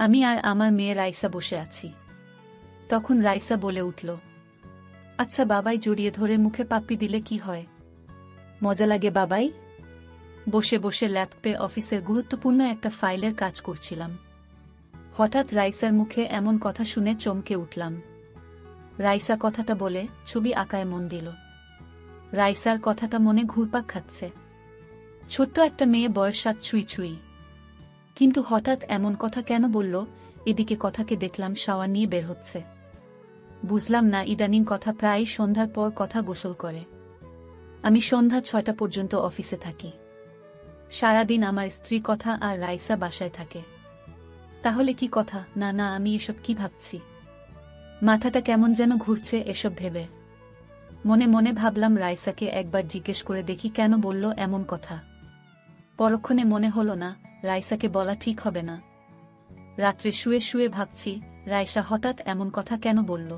আমি আর আমার মেয়ে রাইসা বসে আছি। তখন রাইসা বলে উঠল, আচ্ছা বাবাই, জড়িয়ে ধরে মুখে পাপ্পি দিলে কি হয়? মজা লাগে বাবাই? বসে বসে ল্যাপটপে অফিসের গুরুত্বপূর্ণ একটা ফাইলের কাজ করছিলাম। হঠাৎ রাইসার মুখে এমন কথা শুনে চমকে উঠলাম। রাইসা কথাটা বলে ছবি আঁকায় মন দিল। রাইসার কথাটা মনে ঘুরপাক খাচ্ছে। ছোট্ট একটা মেয়ে, বয়স 7 ছুঁই ছুঁই। কিন্তু হঠাৎ এমন কথা কেন বলল? এদিকে কথাকে দেখলাম শাওয়ার নিয়ে বের হচ্ছে। বুঝলাম না, ইদানিং কথা প্রায় সন্ধ্যার পর কথা গোসল করে। আমি সন্ধ্যা 6টা পর্যন্ত অফিসে থাকি। সারাদিন আমার স্ত্রী কথা আর রাইসা বাসায় থাকে। তাহলে কি কথা? না না, আমি এসব কি ভাবছি? মাথাটা কেমন যেন ঘুরছে এসব ভেবে। মনে মনে ভাবলাম রাইসাকে একবার জিজ্ঞেস করে দেখি কেন বলল এমন কথা। পরক্ষণে মনে হলো না, রাইসাকে বলা ঠিক হবে না। রাত্রে শুয়ে শুয়ে ভাবছি, রাইসা হঠাৎ এমন কথা কেন বলল।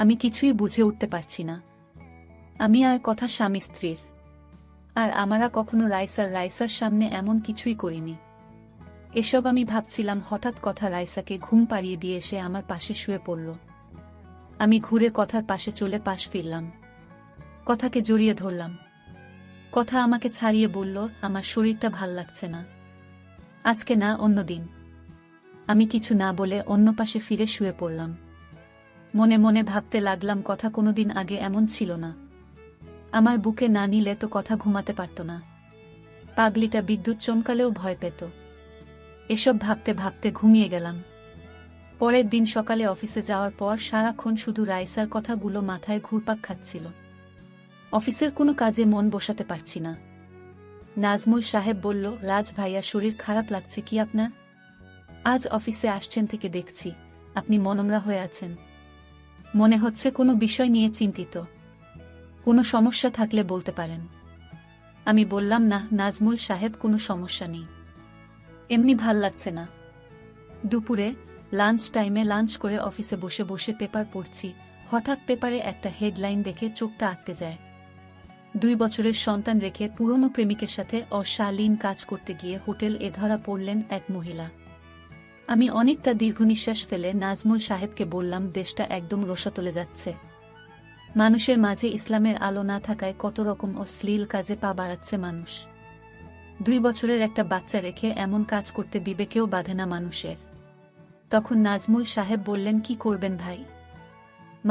আমি কিছুই বুঝে উঠতে পারছি না। আমি আর কথা স্বামী স্ত্রীর, আর আমরা কখনো রাইসার সামনে এমন কিছুই করিনি। এসব আমি ভাবছিলাম, হঠাৎ কথা রাইসাকে ঘুম পাড়িয়ে দিয়ে এসে আমার পাশে শুয়ে পড়ল। আমি ঘুরে কথার পাশে চলে পাশ ফিরলাম। কথাকে জড়িয়ে ধরলাম। কথা আমাকে ছাড়িয়ে বলল, আমার শরীরটা ভাল লাগছে না। আজকে না, অন্যদিন। আমি কিছু না বলে অন্য পাশে ফিরে শুয়ে পড়লাম। মনে মনে ভাবতে লাগলাম, কথা কোনোদিন আগে এমন ছিল না। আমার বুকে না নিলে তো কথা ঘুমাতে পারত না। পাগলিটা বিদ্যুৎ চমকালেও ভয় পেত। এসব ভাবতে ভাবতে ঘুমিয়ে গেলাম। পরের দিন সকালে অফিসে যাওয়ার পর সারাক্ষণ শুধু রাইসার কথাগুলো মাথায় ঘুরপাক খাচ্ছিল। অফিসের কোনো কাজে মন বসাতে পারছি না। নাজমুল সাহেব বলল, রাজ ভাইয়া, শরীর খারাপ লাগছে কি আপনার? আজ অফিসে আসছেন থেকে দেখছি আপনি মনমরা হয়ে আছেন। মনে হচ্ছে কোনো বিষয় নিয়ে চিন্তিত। কোনো সমস্যা থাকলে বলতে পারেন। আমি বললাম, না নাজমুল সাহেব, কোনো সমস্যা নেই, এমনি ভাল লাগছে না। দুপুরে লাঞ্চ টাইমে লাঞ্চ করে অফিসে বসে বসে পেপার পড়ছি। হঠাৎ পেপারে একটা হেডলাইন দেখে চোখটা আটকে যায়। 2 বছরের সন্তান রেখে পুরনো প্রেমিকের সাথে অশালীন কাজ করতে গিয়ে হোটেল এ ধরা পড়লেন এক মহিলা। আমি অনেকটা দীর্ঘনিশ্বাস ফেলে নাজমুল সাহেবকে বললাম, দেশটা একদম রসাতলে যাচ্ছে। মানুষের মাঝে ইসলামের আলো না থাকায় কত রকম অশ্লীল কাজে পা বাড়াচ্ছে মানুষ। 2 বছরের একটা বাচ্চা রেখে এমন কাজ করতে বিবেকেও বাধে না মানুষের। তখন নাজমুল সাহেব বললেন, কি করবেন ভাই?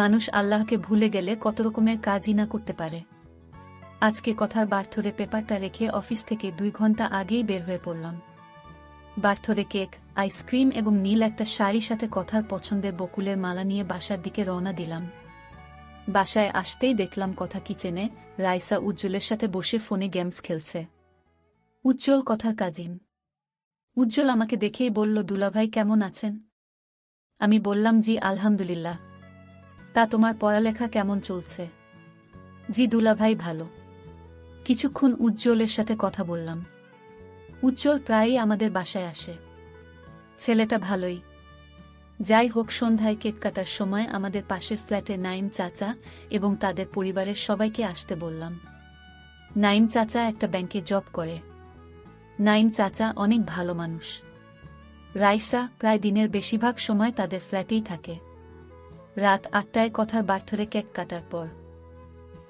মানুষ আল্লাহকে ভুলে গেলে কত রকমের কাজই না করতে পারে। আজকে কথার বার্থডে পেপারটা রেখে অফিস থেকে 2 ঘন্টা আগেই বের হয়ে পড়লাম। বার্থডে কেক, আইসক্রিম এবং নীল একটা শাড়ির সাথে কথার পছন্দের বকুলের মালা নিয়ে বাসার দিকে রওনা দিলাম। বাসায় আসতেই দেখলাম কথা কিচেনে রাইসা উজ্জ্বলের সাথে বসে ফোনে গেমস খেলছে। উজ্জ্বল কথার কাজিন। উজ্জ্বল আমাকে দেখেই বলল, দুলাভাই কেমন আছেন? আমি বললাম, জি আলহামদুলিল্লাহ। তা তোমার পড়ালেখা কেমন চলছে? জি দুলাভাই, ভালো। কিছুক্ষণ উজ্জ্বলের সাথে কথা বললাম। উজ্জ্বল প্রায়ই আমাদের বাসায় আসে। ছেলেটা ভালোই। যাই হোক, সন্ধ্যায় কেক কাটার সময় আমাদের পাশের ফ্ল্যাটে নাইম চাচা এবং তাদের পরিবারের সবাইকে আসতে বললাম। নাইম চাচা একটা ব্যাংকে জব করে। নাইম চাচা অনেক ভালো মানুষ। রাইসা প্রায় দিনের বেশিরভাগ সময় তাদের ফ্ল্যাটেই থাকে। রাত 8টায় কথার বার্থডে কেক কাটার পর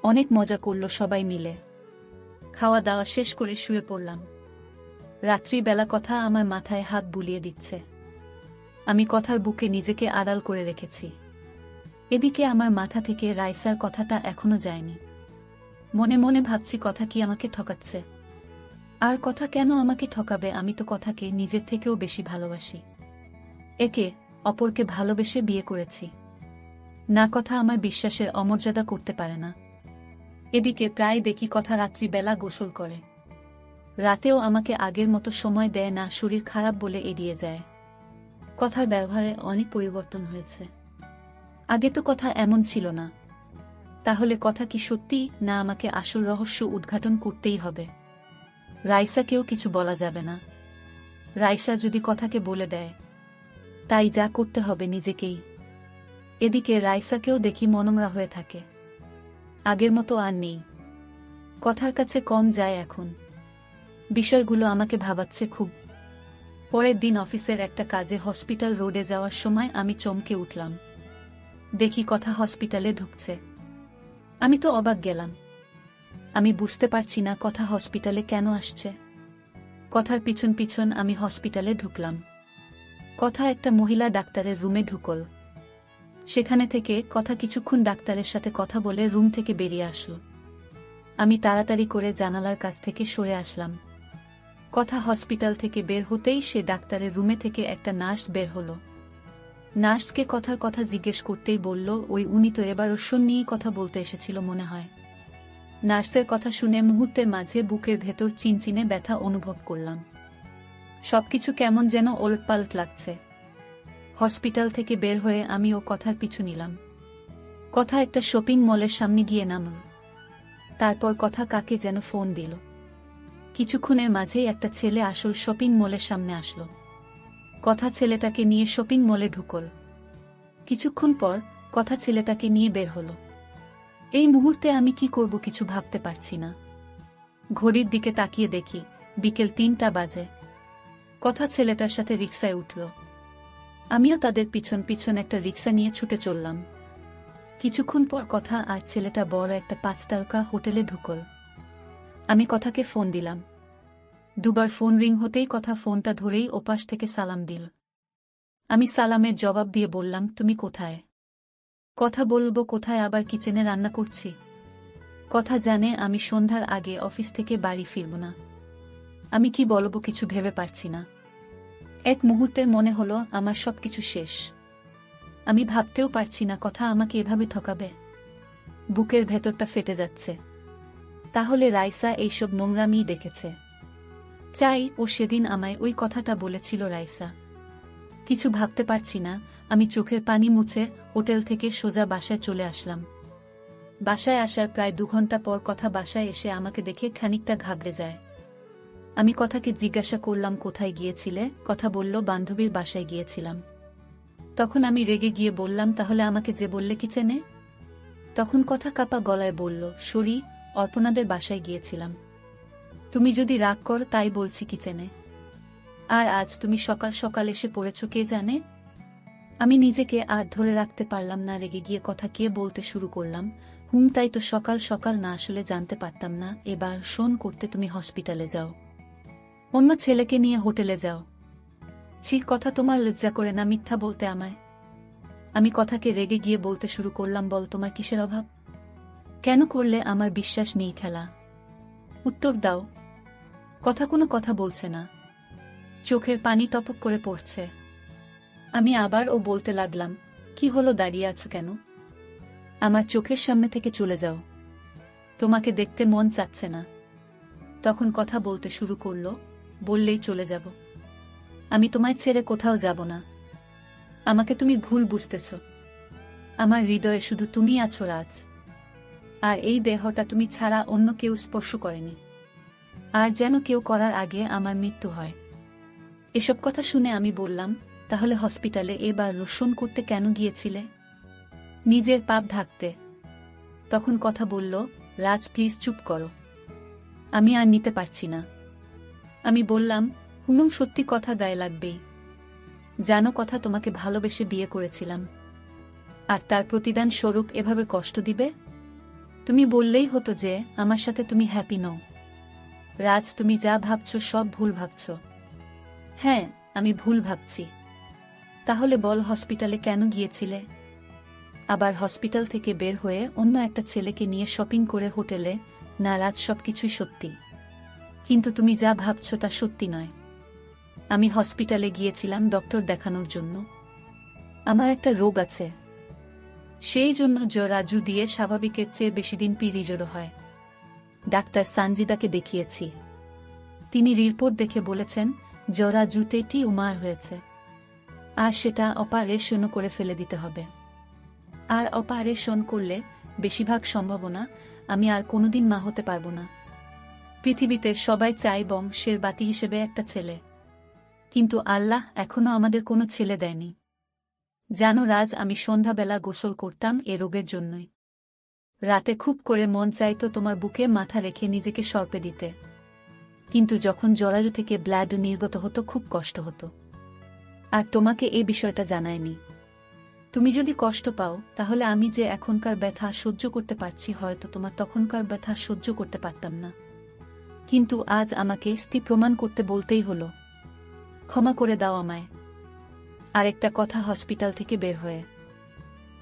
অনেক মজা করল সবাই মিলে। খাওয়া দাওয়া শেষ করে শুয়ে পড়লাম। রাত্রিবেলা কথা আমার মাথায় হাত বুলিয়ে দিচ্ছে। আমি কথার বুকে নিজেকে আড়াল করে রেখেছি। এদিকে আমার মাথা থেকে রাইসার কথাটা এখনো যায়নি। মনে মনে ভাবছি, কথা কি আমাকে ঠকাচ্ছে? আর কথা কেন আমাকে ঠকাবে? আমি তো কথাকে নিজের থেকেও বেশি ভালোবাসি। একে অপরকে ভালোবেসে বিয়ে করেছি। না, কথা আমার বিশ্বাসের অমর্যাদা করতে পারে না। এদিকে প্রায় দেখি কথা রাত্রিবেলা গোসল করে। রাতেও আমাকে আগের মতো সময় দেয় না, শরীর খারাপ বলে এড়িয়ে যায়। কথার ব্যবহারে অনেক পরিবর্তন হয়েছে। আগে তো কথা এমন ছিল না। তাহলে কথা কি সত্যি, না আমাকে আসল রহস্য উদ্ঘাটন করতেই হবে? রাইসাকেও কিছু বলা যাবে না। রাইসা যদি কথাকে বলে দেয়, তাই যা করতে হবে নিজেকেই। এদিকে রাইসাকেও দেখি মনমরা হয়ে থাকে। আগের মতো আর নেই। কথার কাছে কম যায় এখন। বিষয়গুলো আমাকে ভাবাচ্ছে খুব। পরের দিন অফিসের একটা কাজে হসপিটাল রোডে যাওয়ার সময় আমি চমকে উঠলাম। দেখি কথা হসপিটালে ঢুকছে। আমি তো অবাক গেলাম। আমি বুঝতে পারছি না কথা হসপিটালে কেন আসছে। কথার পিছন পিছন আমি হসপিটালে ঢুকলাম। কথা একটা মহিলা ডাক্তারের রুমে ঢুকল। সেখানে থেকে কথা কিছুক্ষণ ডাক্তারের সাথে কথা বলে রুম থেকে বেরিয়ে আসলো। আমি তাড়াতাড়ি করে জানালার কাছ থেকে সরে আসলাম। কথা হসপিটাল থেকে বের হতেই সে ডাক্তারের রুমে থেকে একটা নার্স বের হলো। নার্সকে কথার কথা জিজ্ঞেস করতেই বলল, উনি তো এবার ওষুধ নিয়েই কথা বলতে এসেছিল মনে হয়। নার্সের কথা শুনে মুহূর্তের মাঝে বুকের ভেতর চিনচিনে ব্যথা অনুভব করলাম। সবকিছু কেমন যেন ওলটপালট লাগছে। হসপিটাল থেকে বের হয়ে আমি ও কথার পিছু নিলাম। কথা একটা শপিং মলের সামনে গিয়ে নামল। তারপর কথা কাকে যেন ফোন দিল। কিছুক্ষণের মাঝেই একটা ছেলে আসল শপিং মলের সামনে আসলো। কথা ছেলেটাকে নিয়ে শপিং মলে ঢুকল। কিছুক্ষণ পর কথা ছেলেটাকে নিয়ে বের হলো। এই মুহূর্তে আমি কি করব কিছু ভাবতে পারছি না। ঘড়ির দিকে তাকিয়ে দেখি বিকেল ৩টা বাজে। কথা ছেলেটার সাথে রিকশায় উঠল। আমিও তাদের পিছন পিছন একটা রিকশা নিয়ে ছুটে চললাম। কিছুক্ষণ পর কথা আর ছেলেটা বড় একটা ৫ তারকা হোটেলে ঢুকল। আমি কথাকে ফোন দিলাম। দুবার ফোন রিং হতেই কথা ফোনটা ধরেই ওপাশ থেকে সালাম দিল। আমি সালামের জবাব দিয়ে বললাম, তুমি কোথায়? কথা বলবো কোথায়, আবার কিচেনে রান্না করছি। কথা জানে আমি সন্ধ্যার আগে অফিস থেকে বাড়ি ফিরব না। আমি কি বলবো কিছু ভেবে পারছি না। এক মুহূর্তে মনে হলো আমার সবকিছু শেষ। আমি ভাবতেও পারছি না কথা আমাকে এভাবে ঠকাবে। বুকের ভেতরটা ফেটে যাচ্ছে। তাহলে রাইসা এইসব নোংরামিই দেখেছে। চাই ও সেদিন আমায় ওই কথাটা বলেছিল রাইসা। কিছু ভাবতে পারছি না। আমি চোখের পানি মুছে হোটেল থেকে সোজা বাসায় চলে আসলাম। বাসায় আসার প্রায় ২ ঘন্টা পর কথা বাসায় এসে আমাকে দেখে খানিকটা ঘাবড়ে যায়। আমি কথাকে জিজ্ঞাসা করলাম, কোথায় গিয়েছিলে? কথা বলল, বান্ধবীর বাসায় গিয়েছিলাম। তখন আমি রেগে গিয়ে বললাম, তাহলে আমাকে যে বললে কিচেনে? তখন কথা কাপা গলায় বলল, সরি, অর্পণাদের বাসায় গিয়েছিলাম। তুমি যদি রাগ করো তাই বলছি কিচেনে। আর আজ তুমি সকাল সকাল এসে পড়েছ কে জানে? আমি নিজেকে আর ধরে রাখতে পারলাম না, রেগে গিয়ে কথা কে বলতে শুরু করলাম, তাই তো সকাল সকাল না আসলে জানতে পারতাম না। এবার শোন করতে তুমি হসপিটালে যাও, অন্য ছেলেকে নিয়ে হোটেলে যাও। ছি, কথা তোমার লজ্জা করে না মিথ্যা বলতে আমায়? আমি কথাকে রেগে গিয়ে বলতে শুরু করলাম, বল তোমার কিসের অভাব? কেন করলে আমার বিশ্বাস নেই খেলা? উত্তর দাও। কথা কোনো কথা বলছে না। চোখের পানি টপক করে পড়ছে। আমি আবার ও বলতে লাগলাম, কি হলো, দাঁড়িয়ে আছো কেন? আমার চোখের সামনে থেকে চলে যাও, তোমাকে দেখতে মন চাচ্ছে না। তখন কথা বলতে শুরু করলো, বললেই চলে যাব। আমি তোমায় ছেড়ে কোথাও যাব না। আমাকে তুমি ভুল বুঝতেছ। আমার হৃদয়ে শুধু তুমি আছো রাজ। আর এই দেহটা তুমি ছাড়া অন্য কেউ স্পর্শ করেনি। আর যেন কেউ করার আগে আমার মৃত্যু হয়। এসব কথা শুনে আমি বললাম, তাহলে হসপিটালে এবার রোশন করতে কেন গিয়েছিলে? নিজের পাপ ঢাকতে। তখন কথা বলল, রাজ প্লিজ চুপ করো, আমি আর নিতে পারছি না। আমি বললাম, সত্যি কথা গায়ে লাগবেই। জানো কথা তোমাকে ভালোবেসে বিয়ে করেছিলাম, আর তার প্রতিদান স্বরূপ এভাবে কষ্ট দিবে? তুমি বললেই হতো যে আমার সাথে তুমি হ্যাপি নও। রাজ, তুমি যা ভাবছো সব ভুল ভাবছো। হ্যাঁ, আমি ভুল ভাবছি। তাহলে বল হসপিটালে কেন গিয়েছিলে? আবার হসপিটাল থেকে বের হয়ে অন্য একটা ছেলেকে নিয়ে শপিং করে হোটেলে? না রাজ, সবকিছুই সত্যি, কিন্তু তুমি যা ভাবছো তা সত্যি নয়। আমি হসপিটালে গিয়েছিলাম ডক্টর দেখানোর জন্য। আমার একটা রোগ আছে, সেই জন্য রাজু দিয়ে স্বাভাবিকের চেয়ে বেশি দিন পিরিজোড়ো হয়। ডাক্তার সানজিদাকে দেখিয়েছি, তিনি রিপোর্ট দেখে বলেছেন রাজুতে টিউমার হয়েছে, আর সেটা অপারেশনও করে ফেলে দিতে হবে। আর অপারেশন করলে বেশিরভাগ সম্ভাবনা আমি আর কোনোদিন মা হতে পারবো না। পৃথিবীতে সবাই চায় বংশের বাতি হিসেবে একটা ছেলে, কিন্তু আল্লাহ এখনো আমাদের কোনো ছেলে দেয়নি। জানো রাজ, আমি সন্ধ্যাবেলা গোসল করতাম এ রোগের জন্যই। রাতে খুব করে মন চাইতো তোমার বুকে মাথা রেখে নিজেকে সর্পে দিতে। কিন্তু যখন জরায়ু থেকে ব্লাড নির্গত হতো খুব কষ্ট হতো। আর তোমাকে এই বিষয়টা জানায়নি। তুমি যদি কষ্ট পাও তাহলে আমি যে এখনকার ব্যথা সহ্য করতে পারছি হয়তো তোমার তখনকার ব্যথা সহ্য করতে পারতাম না। কিন্তু আজ আমাকে স্থির প্রমাণ করতে বলতেই হলো। ক্ষমা করে দাও আমায়। আরেকটা কথা, হসপিটাল থেকে বের হয়ে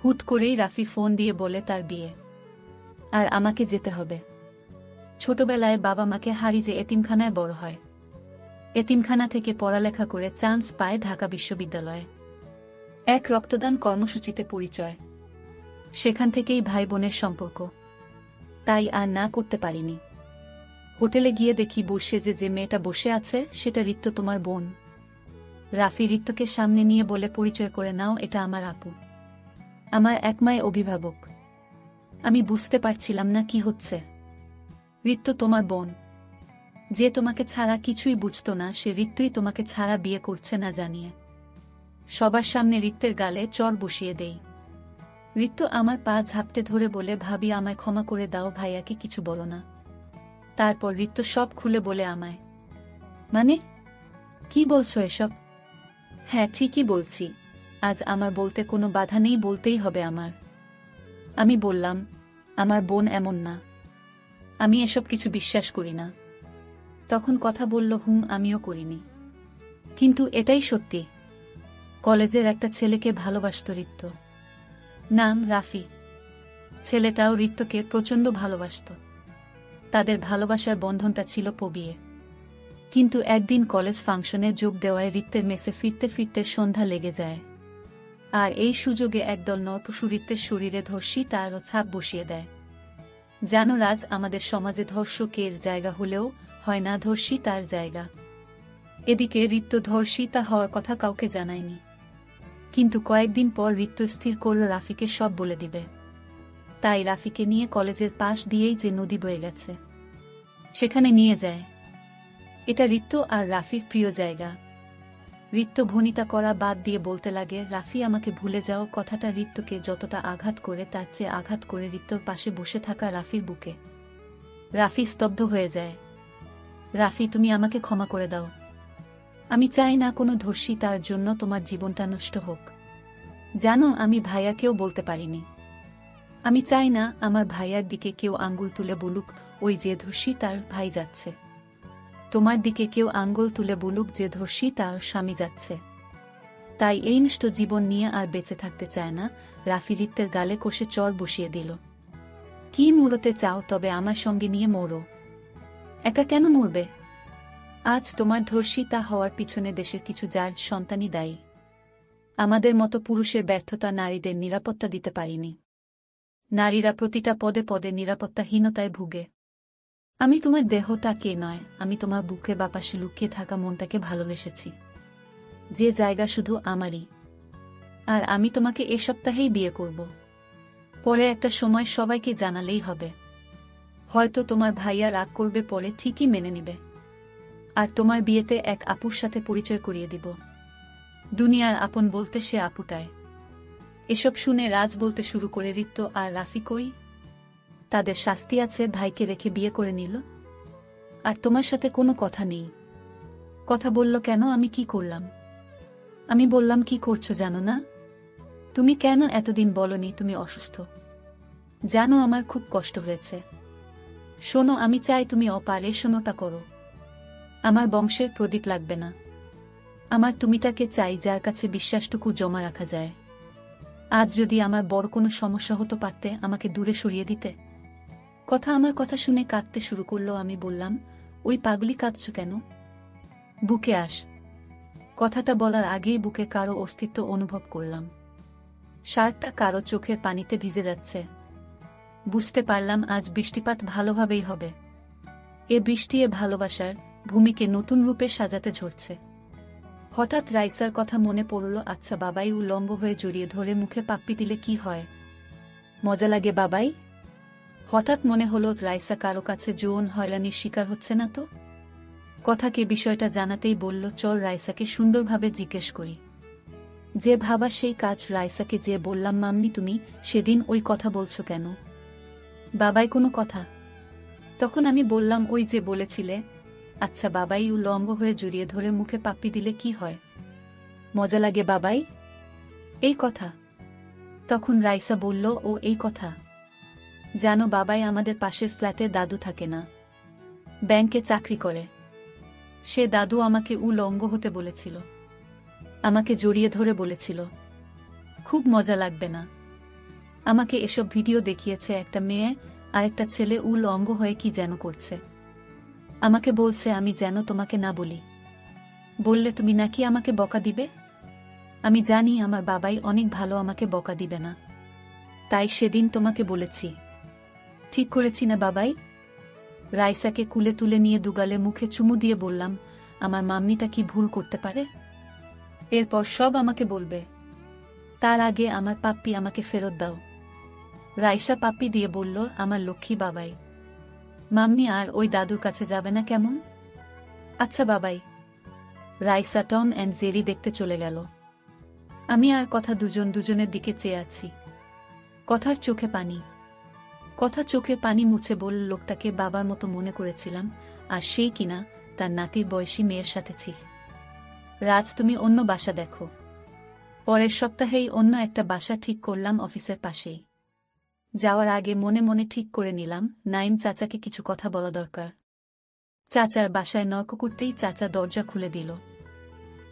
হুট করেই রাফি ফোন দিয়ে বলে তার বিয়ে, আর আমাকে যেতে হবে। ছোটবেলায় বাবা মাকে হারিয়ে যে এতিমখানায় বড় হয়, এতিমখানা থেকে পড়ালেখা করে চান্স পায় ঢাকা বিশ্ববিদ্যালয়ে। এক রক্তদান কর্মসূচিতে পরিচয়, সেখান থেকেই ভাই বোনের সম্পর্ক। তাই আর না করতে পারিনি। হোটেলে গিয়ে দেখি বসে যে মেয়েটা বসে আছে সেটা ঋত্য, তোমার বোন। রাফি ঋত্যকে সামনে নিয়ে বলে, পরিচয় করে নাও, এটা আমার আপু, আমার একমায় অভিভাবক। আমি বুঝতে পারছিলাম না কি হচ্ছে। ঋত্য তোমার বোন, যে তোমাকে ছাড়া কিছুই বুঝতো না, সে ঋত্যই তোমাকে ছাড়া বিয়ে করছে না জানিয়ে। সবার সামনে ঋত্যের গালে চড় বসিয়ে দেই। ঋত্য আমার পা ঝাপটে ধরে বলে, ভাবি আমায় ক্ষমা করে দাও, ভাইয়াকে কিছু বলো না। তারপর ঋত্য সব খুলে বলে আমায়। মানে কি বলছো এসব? হ্যাঁ ঠিকই বলছি, আজ আমার বলতে কোনো বাধা নেই, বলতেই হবে আমার। আমি বললাম, আমার বোন এমন না, আমি এসব কিছু বিশ্বাস করি না। তখন কথা বলল, আমিও করিনি, কিন্তু এটাই সত্যি। কলেজের একটা ছেলেকে ভালোবাসত ঋত্য, নাম রাফি। ছেলেটাও ঋত্যকে প্রচণ্ড ভালোবাসত। তাদের ভালোবাসার বন্ধনটা ছিল পবিয়ে। কিন্তু একদিন কলেজ ফাংশনে যোগ দেওয়ায় ঋত্যের মেসে ফিরতে ফিরতে সন্ধ্যা লেগে যায়। আর এই সুযোগে একদল নরপশু ঋত্যের শরীরে ধর্ষী তারও ছাপ বসিয়ে দেয়। জানো রাজ, আমাদের সমাজে ধর্ষকের জায়গা হলেও হয় না ধর্ষী তার জায়গা। এদিকে ঋত্য ধর্ষিতা হওয়ার কথা কাউকে জানায়নি। কিন্তু কয়েকদিন পর ঋত্য স্থির করল রাফিকে সব বলে দিবে। তাই রাফিকে নিয়ে কলেজের পাশ দিয়েই যে নদী বয়ে গেছে সেখানে নিয়ে যায়। এটা ঋত্য আর রাফির প্রিয় জায়গা। ঋত্য ভনিতা করা বাদ দিয়ে বলতে লাগে, রাফি আমাকে ভুলে যাও। কথাটা ঋত্যকে যতটা আঘাত করে তার চেয়ে আঘাত করে ঋত্যর পাশে বসে থাকা রাফির বুকে। রাফি স্তব্ধ হয়ে যায়। রাফি, তুমি আমাকে ক্ষমা করে দাও। আমি চাই না কোনো ধর্ষী তার জন্য তোমার জীবনটা নষ্ট হোক। জানো, আমি ভাইয়াকেও বলতে পারিনি। আমি চাই না আমার ভাইয়ার দিকে কেউ আঙ্গুল তুলে বলুক, ওই যে ধর্ষী তার ভাই যাচ্ছে। তোমার দিকে কেউ আঙ্গুল তুলে বলুক যে ধর্ষী তার স্বামী যাচ্ছে। তাই এই নষ্ট জীবন নিয়ে আর বেঁচে থাকতে চায় না। রাফি ঋত্যের গালে কষে চড় বসিয়ে দিল। কি মরতে চাও তবে আমার সঙ্গে নিয়ে মরো। একা কেন মরবে? আজ তোমার ধর্ষিতা হওয়ার পিছনে দেশের কিছু যার সন্তানই দায়ী। আমাদের মতো পুরুষের ব্যর্থতা নারীদের নিরাপত্তা দিতে পারিনি। নারীরা প্রতিটা পদে পদে নিরাপত্তাহীনতায় ভুগে। আমি তোমার দেহটাকে নয়, আমি তোমার বুকের বাপাশে লুকিয়ে থাকা মনটাকে ভালোবেসেছি, যে জায়গা শুধু আমারই। আর আমি তোমাকে এ সপ্তাহেই বিয়ে করব। পরে একটা সময় সবাইকে জানালেই হবে। হয়তো তোমার ভাইয়া রাগ করবে, পরে ঠিকই মেনে নিবে। আর তোমার বিয়েতে এক আপুর সাথে পরিচয় করিয়ে দিব। দুনিয়ার আপন বলতে সে আপুটায়। এসব শুনে রাজ বলতে শুরু করে, ঋত্য আর রাফি কই? তাদের শাস্তি আছে, ভাইকে রেখে বিয়ে করে নিল। আর তোমার সাথে কোনো কথা নেই। কথা বলল কেন? আমি কি করলাম? আমি বললাম কি করছো জানো না? তুমি কেন এতদিন বলনি তুমি অসুস্থ? জানো আমার খুব কষ্ট হয়েছে। শোনো, আমি চাই তুমি অপারেশনটা করো। আমার বংশের প্রদীপ লাগবে না। আমার তুমিটাকে চাই যার কাছে বিশ্বাসটুকু জমা রাখা যায়। আজ যদি আমার বড় কোনো সমস্যা হতো পারতে আমাকে দূরে সরিয়ে দিতে। আমার কথা শুনে কাঁদতে শুরু করলো। আমি বললাম, ওই পাগলি কাঁদছ কেন? বুকে আস। কথাটা বলার আগেই বুকে কারো অস্তিত্ব অনুভব করলাম। শার্টটা কারো চোখের পানিতে ভিজে যাচ্ছে। বুঝতে পারলাম আজ বৃষ্টিপাত ভালোভাবেই হবে। এ বৃষ্টি এ ভালোবাসার ভূমিকে নতুন রূপে সাজাতে ঝরছে। হঠাৎ রাইসার কথা মনে পড়ল। আচ্ছা বাবাই, উলম্ব হয়ে জড়িয়ে ধরে মুখে পাপ্পি দিলে কি হয়? মজা লাগে বাবাই? হঠাৎ মনে হলো রাইসা কারো কাছে যৌন হয়রানির শিকার হচ্ছে না তো। কথাকে বিষয়টা জানাতেই বলল, চল রাইসাকে সুন্দরভাবে জিজ্ঞেস করি। যে ভাবা সেই কাজ। রাইসাকে যে বললাম, মাম্মি তুমি সেদিন ওই কথা বলছো কেন? বাবাই কোনো কথা? তখন আমি বললাম, ওই যে বলেছিলে আচ্ছা বাবাই, উলঙ্গ হয়ে জড়িয়ে ধরে মুখে পাপ্পি দিলে কি হয়? মজা লাগে বাবাই? এই কথা। তখন রাইসা বলল, ও এই কথা। জানো বাবাই, আমাদের পাশের ফ্ল্যাটে দাদু থাকে না, ব্যাংকে চাকরি করে। সে দাদু আমাকে উলঙ্গ হতে বলেছিল, আমাকে জড়িয়ে ধরে বলেছিল, খুব মজা লাগবে না? আমাকে এসব ভিডিও দেখিয়েছে, একটা মেয়ে আর একটা ছেলে উলঙ্গ হয়ে কি যেন করছে। আমাকে বলছে আমি যেন তোমাকে না বলি, বললে তুমি নাকি আমাকে বকা দিবে। আমি জানি আমার বাবাই অনেক ভালো, আমাকে বকা দিবে না, তাই সেদিন তোমাকে বলেছি। ঠিক করেছি না বাবাই? রাইসাকে কুলে তুলে নিয়ে দুগালে মুখে চুমু দিয়ে বললাম, আমার মাম্মিটা কি ভুল করতে পারে? এরপর সব আমাকে বলবে, তার আগে আমার পাপ্পি আমাকে ফেরত দাও। রাইসা পাপ্পি দিয়ে বলল, আমার লক্ষ্মী বাবাই, মাম্মি আর ওই দাদুর কাছে যাবে না কেমন? আচ্ছা বাবাই। রাইসা টম অ্যান্ড জেরি দেখতে চলে গেল। আমি আর কথা দুজনের দিকে চেয়ে আছি। কথার চোখে পানি। কথা চোখে পানি মুছে বলল, লোকটাকে বাবার মতো মনে করেছিলাম, আর সেই কিনা তার নাতির বয়সী মেয়ের সাথে ছিল। রাজ, তুমি অন্য বাসা দেখো। পরের সপ্তাহেই অন্য একটা বাসা ঠিক করলাম অফিসের পাশেই। যাওয়ার আগে মনে মনে ঠিক করে নিলাম, নাইম চাচাকে কিছু কথা বলা দরকার। চাচার বাসায় নক করতেই চাচা দরজা খুলে দিল।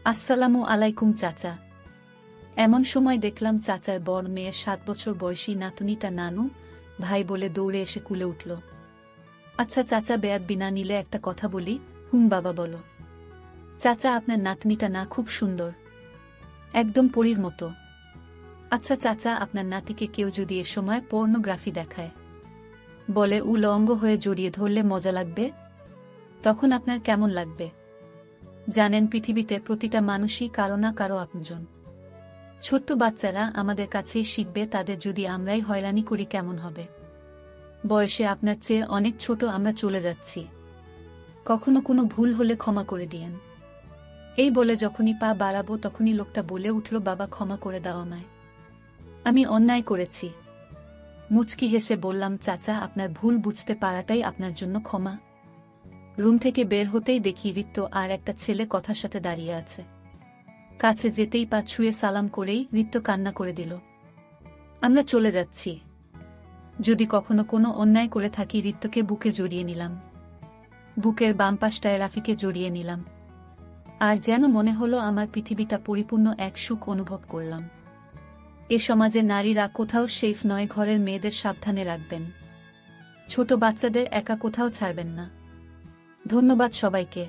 আসসালামু আলাইকুম চাচা। এমন সময় দেখলাম চাচার বড় মেয়ের 7 বছর বয়সী নাতনিটা নানু ভাই বলে দৌড়ে এসে কুলে উঠল। আচ্ছা চাচা, বেয়াদ বিনা নিলে একটা কথা বলি। হুম বাবা বলো। চাচা, আপনার নাতনিটা না খুব সুন্দর, একদম পরীর মতো। আচ্ছা চাচা, আপনার নাতিকে কেউ যদি এ সময় পর্নোগ্রাফি দেখায়, বলে উলঙ্গ হয়ে জড়িয়ে ধরলে মজা লাগবে, তখন আপনার কেমন লাগবে? জানেন, পৃথিবীতে প্রতিটা মানুষই কারো না কারো আপনজন। ছোট্ট বাচ্চারা আমাদের কাছেই শিখবে, তাদের যদি আমরাই হয়রানি করি কেমন হবে? বয়সে আপনার চেয়ে অনেক ছোট আমরা চলে যাচ্ছি, কখনো কোনো ভুল হলে ক্ষমা করে দিয়েন। এই বলে যখনই পা বাড়াবো তখনই লোকটা বলে উঠল, বাবা ক্ষমা করে দাও আমায়, আমি অন্যায় করেছি। মুচকি হেসে বললাম, চাচা আপনার ভুল বুঝতে পারাটাই আপনার জন্য ক্ষমা। রুম থেকে বের হতেই দেখি ঋত্য আর একটা ছেলে কথার সাথে দাঁড়িয়ে আছে। কাছে যেতেই পা ছুঁয়ে সালাম করেই ঋত্য কান্না করে দিল। আমরা চলে যাচ্ছি। যদি কখনো কোনো অন্যায় করে থাকি, ঋত্যকে বুকে জড়িয়ে নিলাম। বুকের বাম পাশটায় রাফিকে জড়িয়ে নিলাম। আর যেন মনে হলো আমার পৃথিবীটা পরিপূর্ণ এক সুখ অনুভব করলাম। এ সমাজে নারীরা কোথাও সেফ নয়, ঘরের মেয়েদের সাবধানে রাখবেন, ছোট বাচ্চাদের একা কোথাও ছাড়বেন না। ধন্যবাদ সবাইকে।